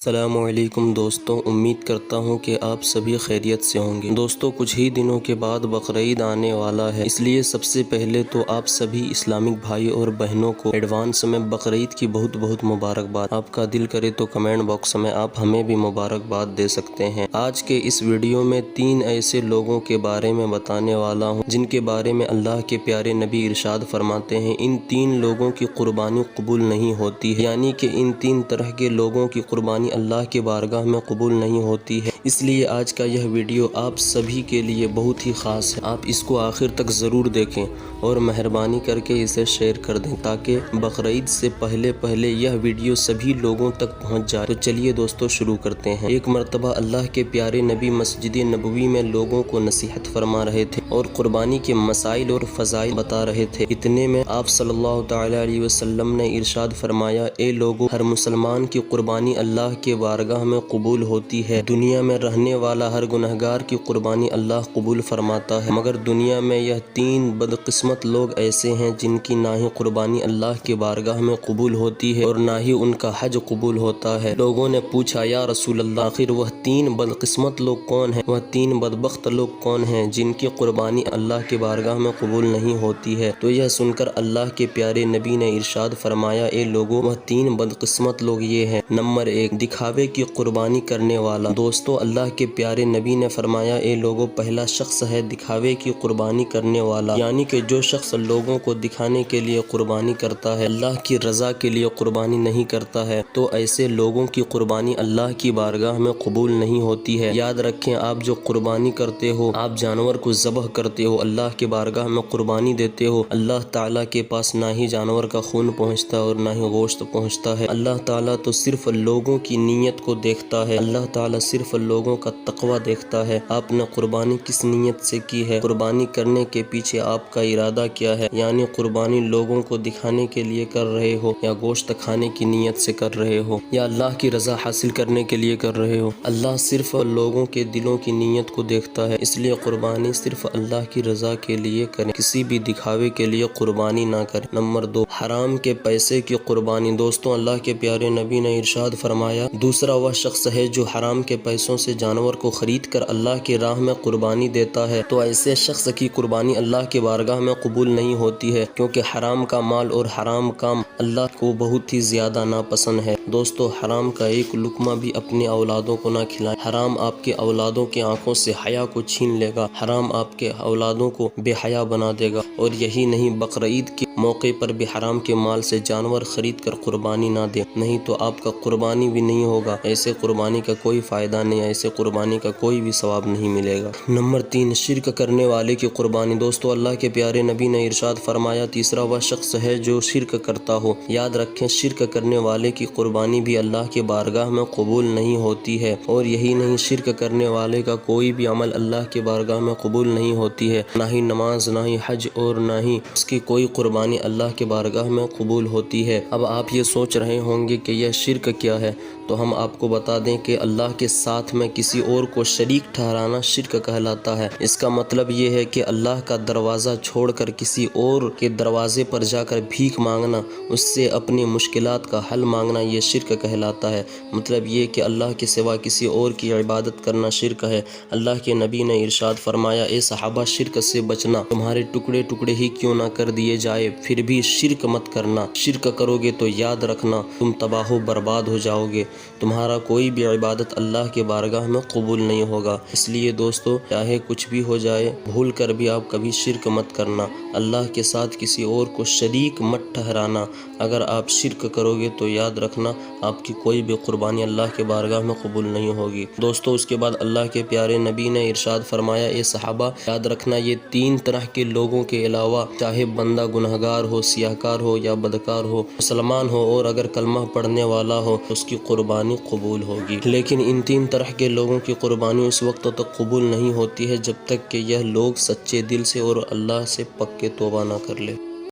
السلام علیکم دوستوں، امید کرتا ہوں کہ آپ سبھی خیریت سے ہوں گے۔ دوستوں، کچھ ہی دنوں کے بعد بقرعید آنے والا ہے، اس لیے سب سے پہلے تو آپ سبھی اسلامک بھائی اور بہنوں کو ایڈوانس میں بقرعید کی بہت بہت مبارکباد۔ آپ کا دل کرے تو کمنٹ باکس میں آپ ہمیں بھی مبارکباد دے سکتے ہیں۔ آج کے اس ویڈیو میں 3 ایسے لوگوں کے بارے میں بتانے والا ہوں جن کے بارے میں اللہ کے پیارے نبی ارشاد فرماتے ہیں ان 3 لوگوں کی قربانی قبول نہیں ہوتی ہے، یعنی کہ ان 3 طرح کے لوگوں کی قربانی اللہ کی بارگاہ میں قبول نہیں ہوتی ہے۔ اس لیے آج کا یہ ویڈیو آپ سبھی کے لیے بہت ہی خاص ہے۔ آپ اس کو آخر تک ضرور دیکھیں اور مہربانی کر کے اسے شیئر کر دیں تاکہ بقرعید سے پہلے یہ ویڈیو سبھی لوگوں تک پہنچ جائے۔ تو چلیے دوستو شروع کرتے ہیں۔ ایک مرتبہ اللہ کے پیارے نبی مسجد نبوی میں لوگوں کو نصیحت فرما رہے تھے اور قربانی کے مسائل اور فضائل بتا رہے تھے۔ اتنے میں آپ صلی اللہ تعالی علیہ وسلم نے ارشاد فرمایا، اے لوگو، ہر مسلمان کی قربانی اللہ کی بارگاہ میں قبول ہوتی ہے۔ دنیا میں رہنے والا ہر گنہگار کی قربانی اللہ قبول فرماتا ہے، مگر دنیا میں یہ 3 بدقسمت لوگ ایسے ہیں جن کی نہ ہی قربانی اللہ کی بارگاہ میں قبول ہوتی ہے اور نہ ہی ان کا حج قبول ہوتا ہے۔ لوگوں نے پوچھا، یا رسول اللہ، آخر وہ 3 بدقسمت لوگ کون ہیں؟ وہ 3 بدبخت لوگ کون ہیں جن کی قربانی اللہ کی بارگاہ میں قبول نہیں ہوتی ہے؟ تو یہ سن کر اللہ کے پیارے نبی نے ارشاد فرمایا، اے لوگو، وہ 3 بدقسمت لوگ یہ ہیں۔ نمبر 1، دکھاوے کی قربانی کرنے والا۔ دوستو، اللہ کے پیارے نبی نے فرمایا، اے لوگو، پہلا شخص ہے دکھاوے کی قربانی کرنے والا، یعنی کہ جو شخص لوگوں کو دکھانے کے لیے قربانی کرتا ہے، اللہ کی رضا کے لیے قربانی نہیں کرتا ہے، تو ایسے لوگوں کی قربانی اللہ کی بارگاہ میں قبول نہیں ہوتی ہے۔ یاد رکھیں، آپ جو قربانی کرتے ہو، آپ جانور کو ذبح کرتے ہو، اللہ کی بارگاہ میں قربانی دیتے ہو، اللہ تعالیٰ کے پاس نہ ہی جانور کا خون پہنچتا اور نہ ہی گوشت پہنچتا ہے۔ اللہ تعالیٰ تو صرف لوگوں کی نیت کو دیکھتا ہے، اللہ تعالیٰ صرف لوگوں کا تقوی دیکھتا ہے۔ آپ نے قربانی کس نیت سے کی ہے؟ قربانی کرنے کے پیچھے آپ کا ارادہ کیا ہے؟ یعنی قربانی لوگوں کو دکھانے کے لیے کر رہے ہو یا گوشت کھانے کی نیت سے کر رہے ہو یا اللہ کی رضا حاصل کرنے کے لیے کر رہے ہو؟ اللہ صرف لوگوں کے دلوں کی نیت کو دیکھتا ہے، اس لیے قربانی صرف اللہ کی رضا کے لیے کریں، کسی بھی دکھاوے کے لیے قربانی نہ کریں۔ نمبر 2، حرام کے پیسے کی قربانی۔ دوستوں، اللہ کے پیارے نبی نے ارشاد فرمایا، دوسرا وہ شخص ہے جو حرام کے پیسوں سے جانور کو خرید کر اللہ کی راہ میں قربانی دیتا ہے، تو ایسے شخص کی قربانی اللہ کی بارگاہ میں قبول نہیں ہوتی ہے، کیونکہ حرام کا مال اور حرام کام اللہ کو بہت ہی زیادہ ناپسند ہے۔ دوستو، حرام کا ایک لقمہ بھی اپنے اولادوں کو نہ کھلائیں۔ حرام آپ کے اولادوں کی آنکھوں سے حیا کو چھین لے گا، حرام آپ کے اولادوں کو بے حیا بنا دے گا۔ اور یہی نہیں، بقرعید کے موقع پر بھی حرام کے مال سے جانور خرید کر قربانی نہ دیں، نہیں تو آپ کا قربانی بھی نہیں ہوگا، ایسے قربانی کا کوئی فائدہ نہیں، ایسے قربانی کا کوئی بھی ثواب نہیں ملے گا۔ نمبر 3، شرک کرنے والے کی قربانی۔ دوستو، اللہ کے پیارے نبی نے ارشاد فرمایا، تیسرا وہ شخص ہے جو شرک کرتا ہو۔ یاد رکھیں، شرک کرنے والے کی قربانی بھی اللہ کی بارگاہ میں قبول نہیں ہوتی ہے، اور یہی نہیں، شرک کرنے والے کا کوئی بھی عمل اللہ کی بارگاہ میں قبول نہیں ہوتی ہے، نہ ہی نماز، نہ ہی حج اور نہ ہی اس کی کوئی قربانی اللہ کی بارگاہ میں قبول ہوتی ہے۔ اب آپ یہ سوچ رہے ہوں گے کہ یہ شرک کیا ہے، تو ہم آپ کو بتا دیں کہ اللہ کے ساتھ میں کسی اور کو شریک ٹھہرانا شرک کہلاتا ہے۔ اس کا مطلب یہ ہے کہ اللہ کا دروازہ چھوڑ کر کسی اور کے دروازے پر جا کر بھیک مانگنا، اس سے اپنی مشکلات کا حل مانگنا، یہ شرک کہلاتا ہے۔ مطلب یہ کہ اللہ کے سوا کسی اور کی عبادت کرنا شرک ہے۔ اللہ کے نبی نے ارشاد فرمایا، اے صحابہ، شرک سے بچنا، تمہارے ٹکڑے ٹکڑے ہی کیوں نہ کر دیے جائے، پھر بھی شرک مت کرنا۔ شرک کرو گے تو یاد رکھنا تم تباہ و برباد ہو جاؤ گے، تمہارا کوئی بھی عبادت اللہ کے بارگاہ میں قبول نہیں ہوگا۔ اس لیے دوستو، چاہے کچھ بھی ہو جائے، بھول کر بھی آپ کبھی شرک مت کرنا، اللہ کے ساتھ کسی اور کو شریک مت ٹھہرانا۔ اگر آپ شرک کرو گے تو یاد رکھنا آپ کی کوئی بھی قربانی اللہ کے بارگاہ میں قبول نہیں ہوگی۔ دوستو، اس کے بعد اللہ کے پیارے نبی نے ارشاد فرمایا، اے صحابہ، یاد رکھنا یہ 3 طرح کے لوگوں کے علاوہ، چاہے بندہ گنہگار ہو، سیاہکار ہو یا بدکار ہو، مسلمان ہو اور اگر کلمہ پڑھنے والا ہو، اس کی قربانی قبول ہوگی۔ لیکن ان 3 طرح کے لوگوں کی قربانی اس وقت تک قبول نہیں ہوتی ہے جب تک کہ یہ لوگ سچے دل سے اور اللہ سے پکے توبہ نہ کر لے۔